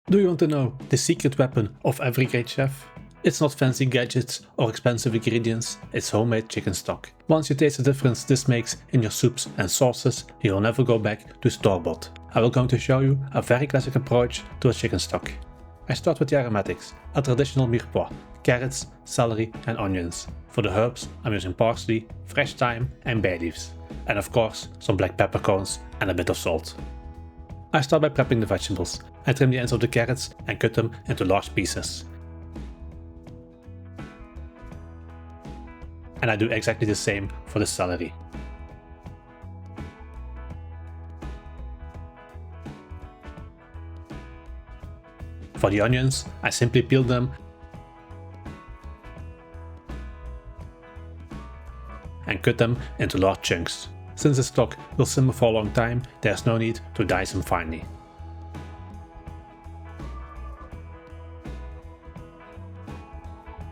Do you want to know the secret weapon of every great chef? It's not fancy gadgets or expensive ingredients, it's homemade chicken stock. Once you taste the difference this makes in your soups and sauces, you'll never go back to store-bought. I will going to show you a very classic approach to a chicken stock. I start with the aromatics, a traditional mirepoix, carrots, celery and onions. For the herbs I'm using parsley, fresh thyme and bay leaves. And of course some black peppercorns and a bit of salt. I start by prepping the vegetables. I trim the ends of the carrots and cut them into large pieces. And I do exactly the same for the celery. For the onions, I simply peel them and cut them into large chunks. Since the stock will simmer for a long time, there's no need to dice them finely.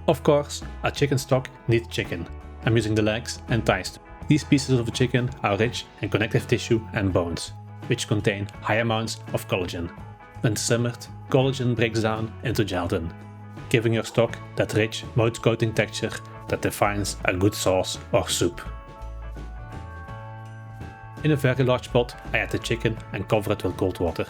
Of course, a chicken stock needs chicken. I'm using the legs and thighs. These pieces of the chicken are rich in connective tissue and bones, which contain high amounts of collagen. When simmered, collagen breaks down into gelatin, giving your stock that rich, mold-coating texture that defines a good sauce or soup. In a very large pot, I add the chicken and cover it with cold water.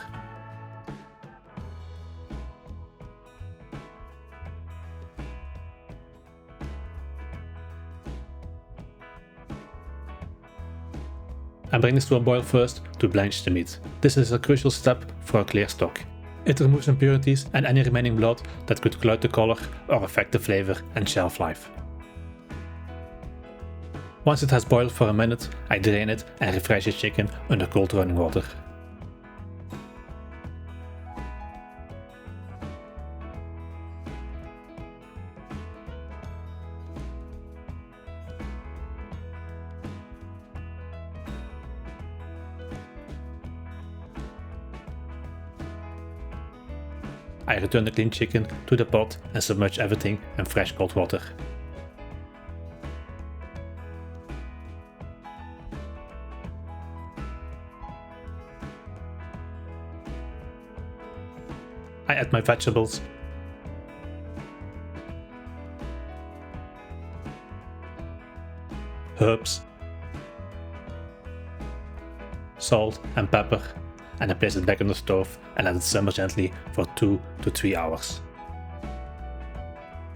I bring this to a boil first to blanch the meat. This is a crucial step for a clear stock. It removes impurities and any remaining blood that could cloud the color or affect the flavor and shelf life. Once it has boiled for a minute, I drain it and refresh the chicken under cold running water. I return the clean chicken to the pot and submerge everything in fresh cold water. I add my vegetables, herbs, salt and pepper, and I place it back on the stove and let it simmer gently for 2 to 3 hours.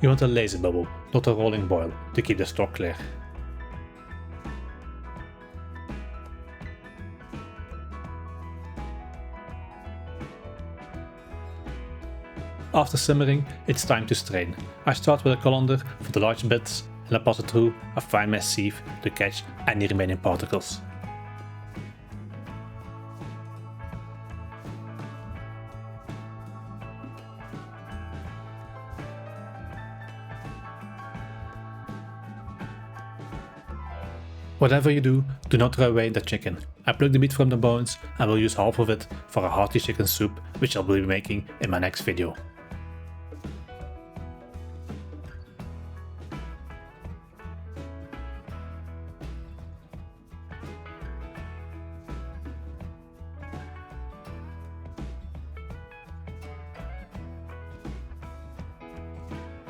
You want a lazy bubble, not a rolling boil, to keep the stock clear. After simmering, it's time to strain. I start with a colander for the large bits and I pass it through a fine mesh sieve to catch any remaining particles. Whatever you do not throw away the chicken. I pluck the meat from the bones and will use half of it for a hearty chicken soup, which I'll be making in my next video.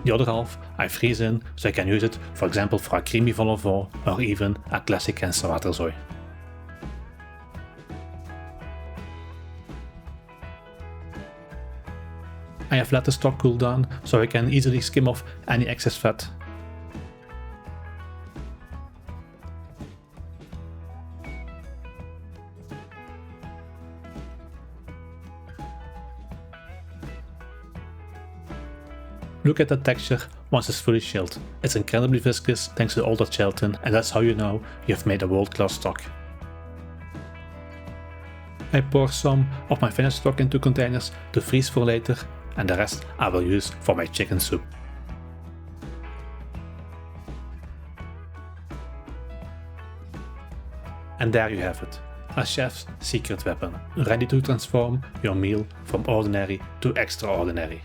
The other half I freeze in so I can use it, for example, for a creamy vol au vent or even a classic waterzoi. I have let the stock cool down so I can easily skim off any excess fat. Look at the texture once it's fully chilled. It's incredibly viscous thanks to all that gelatin, and that's how you know you've made a world-class stock. I pour some of my finished stock into containers to freeze for later, and the rest I will use for my chicken soup. And there you have it, a chef's secret weapon, ready to transform your meal from ordinary to extraordinary.